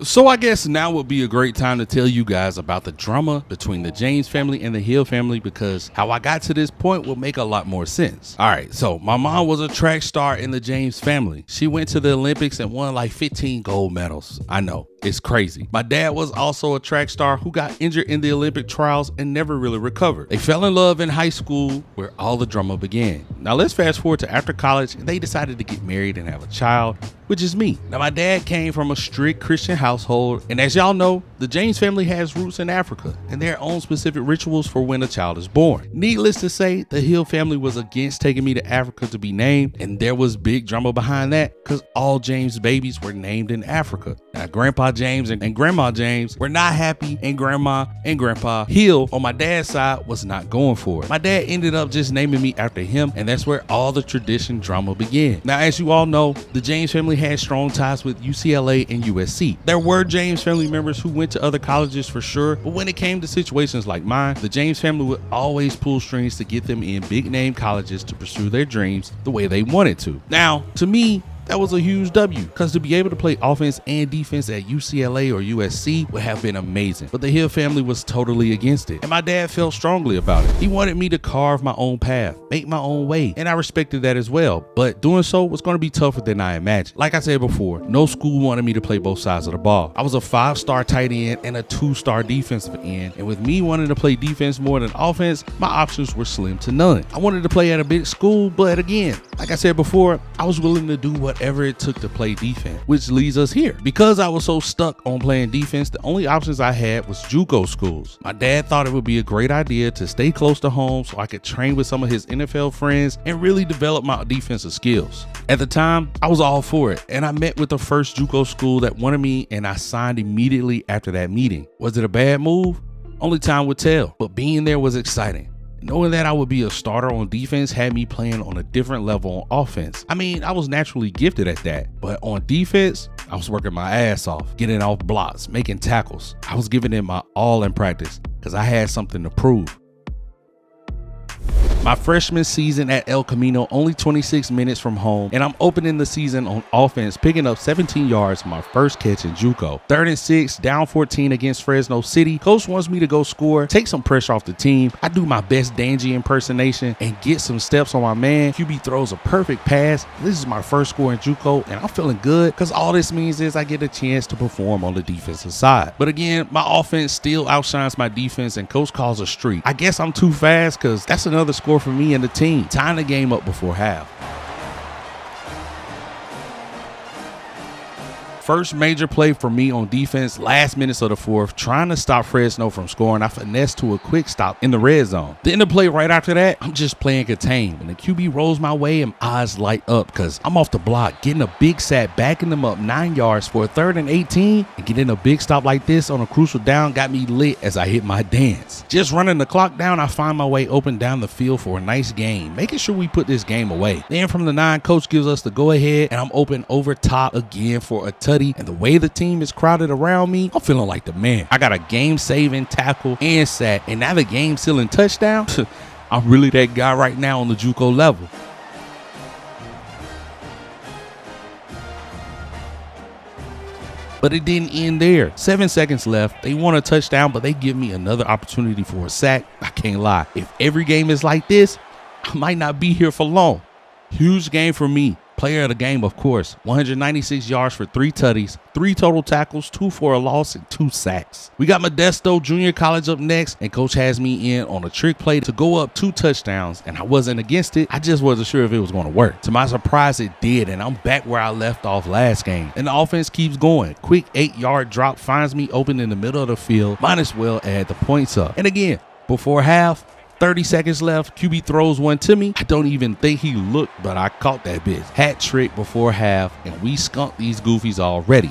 So I guess now would be a great time to tell you guys about the drama between the James family and the Hill family, because how I got to this point will make a lot more sense. All right, so my mom was a track star in the James family. She went to the Olympics and won like 15 gold medals. I know, it's crazy. My dad was also a track star who got injured in the Olympic trials and never really recovered. They fell in love in high school, where all the drama began. Now let's fast forward to after college, and they decided to get married and have a child, which is me. Now my dad came from a strict Christian household, and as y'all know, the James family has roots in Africa and their own specific rituals for when a child is born. Needless to say, the Hill family was against taking me to Africa to be named, and there was big drama behind that because all James babies were named in Africa. Now Grandpa James and Grandma James were not happy, and Grandma and Grandpa Hill on my dad's side was not going for it. My dad ended up just naming me after him, and that's where all the tradition drama began. Now as you all know, the James family had strong ties with UCLA and USC. There were James family members who went to other colleges for sure, but when it came to situations like mine, the James family would always pull strings to get them in big name colleges to pursue their dreams the way they wanted to. Now, to me, that was a huge W, because to be able to play offense and defense at UCLA or USC would have been amazing. But the Hill family was totally against it, and my dad felt strongly about it. He wanted me to carve my own path, make my own way, and I respected that as well. But doing so was going to be tougher than I imagined. Like I said before, no school wanted me to play both sides of the ball. I was a 5-star tight end and a 2-star defensive end, and with me wanting to play defense more than offense, my options were slim to none. I wanted to play at a big school, but again, like I said before, I was willing to do whatever it took to play defense, which leads us here. Because I was so stuck on playing defense, the only options I had was JuCo schools. My dad thought it would be a great idea to stay close to home so I could train with some of his NFL friends and really develop my defensive skills. At the time, I was all for it, and I met with the first JuCo school that wanted me, and I signed immediately after that meeting. Was it a bad move? Only time would tell, but being there was exciting. Knowing that I would be a starter on defense had me playing on a different level on offense. I mean, I was naturally gifted at that, but on defense, I was working my ass off, getting off blocks, making tackles. I was giving it my all in practice because I had something to prove. My freshman season at El Camino, only 26 minutes from home, and I'm opening the season on offense, picking up 17 yards for my first catch in JuCo. 3rd and 6, down 14 against Fresno City. Coach wants me to go score, take some pressure off the team. I do my best Dangy impersonation and get some steps on my man. QB throws a perfect pass. This is my first score in JuCo, and I'm feeling good because all this means is I get a chance to perform on the defensive side. But again, my offense still outshines my defense, and coach calls a streak. I guess I'm too fast because that's another score for me and the team. Tying the game up before half. First major play for me on defense, last minutes of the fourth, trying to stop Fresno from scoring. I finessed to a quick stop in the red zone. Then the play right after that, I'm just playing contain. When the QB rolls my way and eyes light up because I'm off the block, getting a big sack, backing them up 9 yards for a 3rd and 18, and getting a big stop like this on a crucial down got me lit as I hit my dance. Just running the clock down, I find my way open down the field for a nice gain, making sure we put this game away. Then from the 9, coach gives us the go ahead, and I'm open over top again for a tutty. And the way the team is crowded around me, I'm feeling like the man. I got a game-saving tackle and sack, and now the game-sealing touchdown. I'm really that guy right now on the JuCo level. But it didn't end there. 7 seconds left. They want a touchdown, but they give me another opportunity for a sack. I can't lie. If every game is like this, I might not be here for long. Huge game for me. Player of the game, of course. 196 yards for 3 tutties, 3 total tackles, 2 for a loss, and 2 sacks. We got Modesto Junior College up next, and coach has me in on a trick play to go up 2 touchdowns, and I wasn't against it. I just wasn't sure if it was going to work. To my surprise, it did, and I'm back where I left off last game. And the offense keeps going. Quick 8-yard drop finds me open in the middle of the field. Might as well add the points up. And again, before half, 30 seconds left, QB throws one to me. I don't even think he looked, but I caught that bitch. Hat trick before half, and we skunked these goofies already.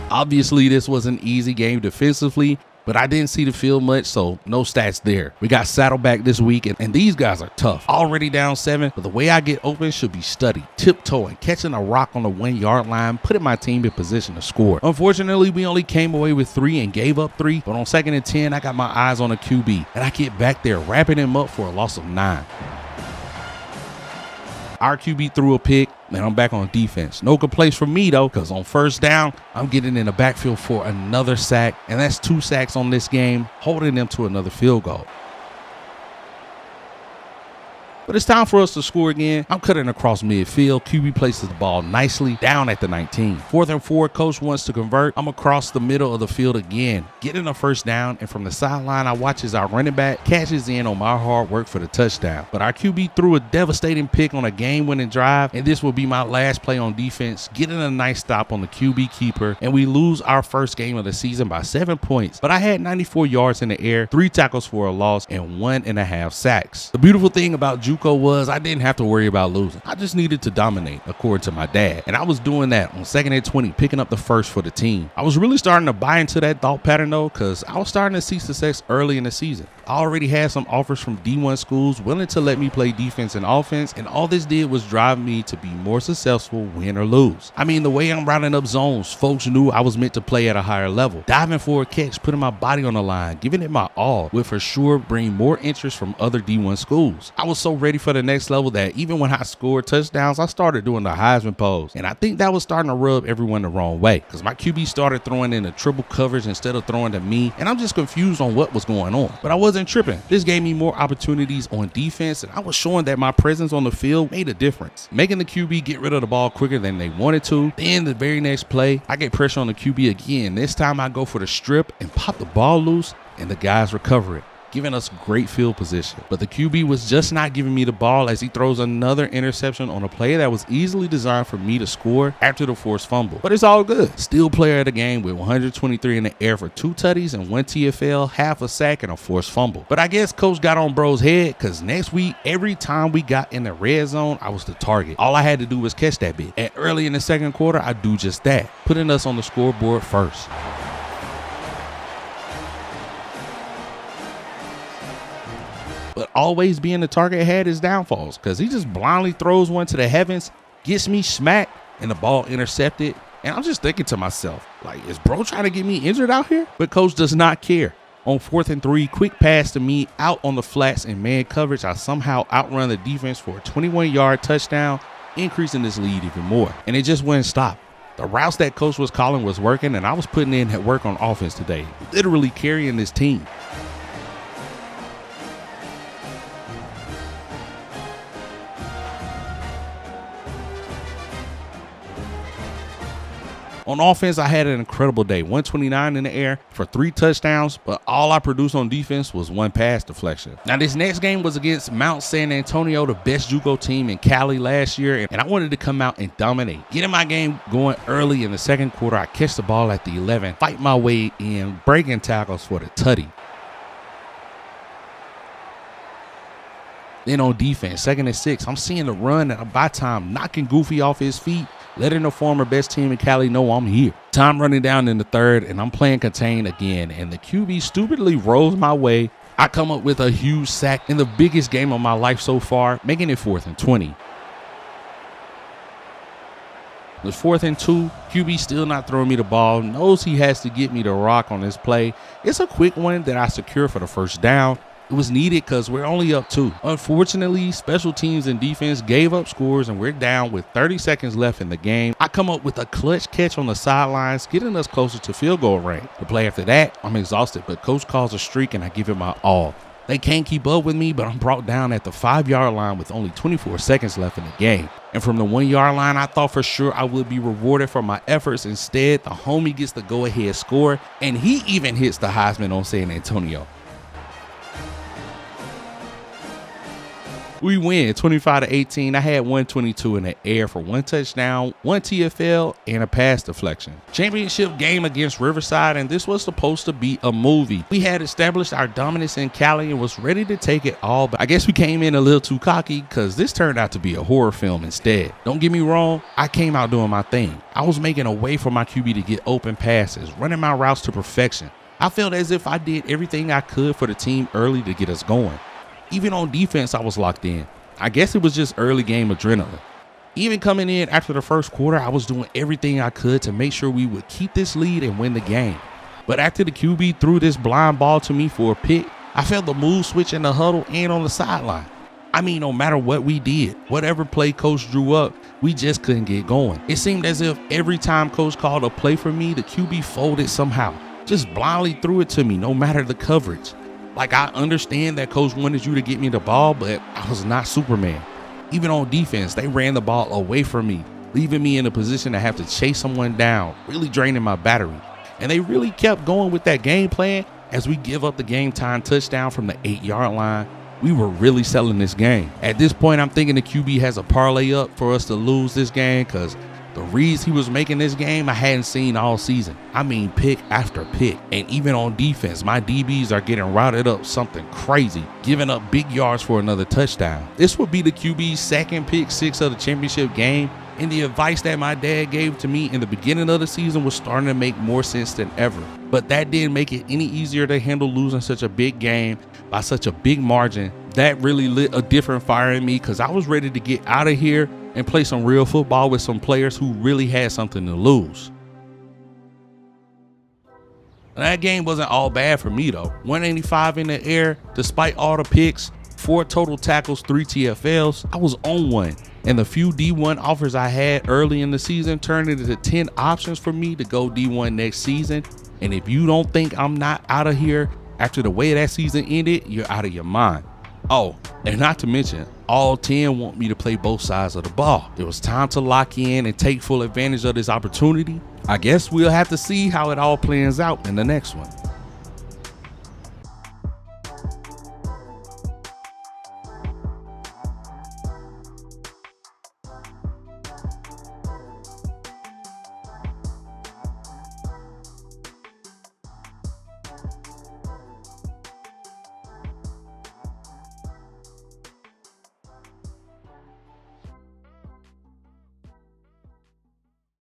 Obviously, this was an easy game defensively, but I didn't see the field much, so no stats there. We got Saddleback this week, and these guys are tough. Already down 7, but the way I get open should be studied. Tiptoeing, catching a rock on the 1-yard line, putting my team in position to score. Unfortunately, we only came away with 3 and gave up 3, but on 2nd and 10, I got my eyes on a QB, and I get back there, wrapping him up for a loss of 9. Our QB threw a pick, and I'm back on defense. No complaints from me though, because on first down, I'm getting in the backfield for another sack, and that's 2 sacks on this game, holding them to another field goal. But it's time for us to score again. I'm cutting across midfield. QB places the ball nicely down at the 19. 4th and 4, coach wants to convert. I'm across the middle of the field again, getting a first down, and from the sideline, I watch as our running back cashes in on my hard work for the touchdown. But our QB threw a devastating pick on a game-winning drive, and this will be my last play on defense, getting a nice stop on the QB keeper, and we lose our first game of the season by 7 points. But I had 94 yards in the air, 3 tackles for a loss, and 1.5 sacks. The beautiful thing about JuCo was I didn't have to worry about losing. I just needed to dominate, according to my dad. And I was doing that on 2nd and 20, picking up the first for the team. I was really starting to buy into that thought pattern though, because I was starting to see success early in the season. I already had some offers from D1 schools willing to let me play defense and offense, and all this did was drive me to be more successful, win or lose. I mean, the way I'm rounding up zones, folks knew I was meant to play at a higher level. Diving for a catch, putting my body on the line, giving it my all would for sure bring more interest from other D1 schools. I was so ready for the next level that even when I scored touchdowns, I started doing the Heisman pose. And I think that was starting to rub everyone the wrong way, because my QB started throwing in a triple coverage instead of throwing to me, and I'm just confused on what was going on. But I wasn't tripping. This gave me more opportunities on defense, and I was showing that my presence on the field made a difference, making the QB get rid of the ball quicker than they wanted to. Then the very next play, I get pressure on the QB again. This time I go for the strip and pop the ball loose, and the guys recover it, giving us great field position. But the QB was just not giving me the ball as he throws another interception on a play that was easily designed for me to score after the forced fumble. But it's all good. Still player of the game with 123 in the air for 2 tutties and 1 TFL, half a sack, and a forced fumble. But I guess coach got on bro's head, because next week, every time we got in the red zone, I was the target. All I had to do was catch that bit. And early in the second quarter, I do just that, putting us on the scoreboard first. But always being the target had his downfalls, because he just blindly throws one to the heavens, gets me smacked, and the ball intercepted. And I'm just thinking to myself, like, is bro trying to get me injured out here? But coach does not care. On 4th and 3, quick pass to me out on the flats and man coverage. I somehow outrun the defense for a 21-yard touchdown, increasing this lead even more. And it just wouldn't stop. The routes that coach was calling was working, and I was putting in work on offense today, literally carrying this team. On offense, I had an incredible day. 129 in the air for 3 touchdowns, but all I produced on defense was 1 pass deflection. Now, this next game was against Mount San Antonio, the best JuCo team in Cali last year, and I wanted to come out and dominate. Getting my game going early in the second quarter, I catch the ball at the 11, fight my way in, breaking tackles for the tutty. Then on defense, 2nd and 6, I'm seeing the run and by time knocking Goofy off his feet, letting the former best team in Cali know I'm here. Time running down in the 3rd, and I'm playing contain again, and the QB stupidly rolls my way. I come up with a huge sack in the biggest game of my life so far, making it 4th and 20. With 4th and 2, QB still not throwing me the ball, knows he has to get me the rock on this play. It's a quick one that I secure for the first down. It was needed because we're only up 2. Unfortunately, special teams and defense gave up scores, and we're down with 30 seconds left in the game. I come up with a clutch catch on the sidelines, getting us closer to field goal range. The play after that, I'm exhausted, but coach calls a streak and I give it my all. They can't keep up with me, but I'm brought down at the 5-yard line with only 24 seconds left in the game. And from the 1-yard line, I thought for sure I would be rewarded for my efforts. Instead, the homie gets the go-ahead score, and he even hits the Heisman on San Antonio. We win 25-18. I had 122 in the air for 1 touchdown, 1 TFL, and a pass deflection. Championship game against Riverside, and this was supposed to be a movie. We had established our dominance in Cali and was ready to take it all, but I guess we came in a little too cocky because this turned out to be a horror film instead. Don't get me wrong, I came out doing my thing. I was making a way for my QB to get open passes, running my routes to perfection. I felt as if I did everything I could for the team early to get us going. Even on defense, I was locked in. I guess it was just early game adrenaline. Even coming in after the first quarter, I was doing everything I could to make sure we would keep this lead and win the game. But after the QB threw this blind ball to me for a pick, I felt the mood switch in the huddle and on the sideline. I mean, no matter what we did, whatever play coach drew up, we just couldn't get going. It seemed as if every time coach called a play for me, the QB folded somehow, just blindly threw it to me, no matter the coverage. Like, I understand that coach wanted you to get me the ball, but I was not Superman. Even on defense, they ran the ball away from me, leaving me in a position to have to chase someone down, really draining my battery. And they really kept going with that game plan. As we give up the game time touchdown from the 8-yard line, we were really selling this game. At this point, I'm thinking the QB has a parlay up for us to lose this game, because the reads he was making this game I hadn't seen all season. I mean, pick after pick. And even on defense, my DBs are getting routed up something crazy, giving up big yards for another touchdown. This would be the QB's second pick six of the championship game, and the advice that my dad gave to me in the beginning of the season was starting to make more sense than ever. But that didn't make it any easier to handle losing such a big game by such a big margin. That really lit a different fire in me, because I was ready to get out of here and play some real football with some players who really had something to lose. That game wasn't all bad for me though. 185 in the air, despite all the picks, 4 total tackles, 3 TFLs. I was on one. And the few D1 offers I had early in the season turned into 10 options for me to go D1 next season. And if you don't think I'm not out of here after the way that season ended, you're out of your mind. Oh, and not to mention, all 10 want me to play both sides of the ball. It was time to lock in and take full advantage of this opportunity. I guess we'll have to see how it all plans out in the next one.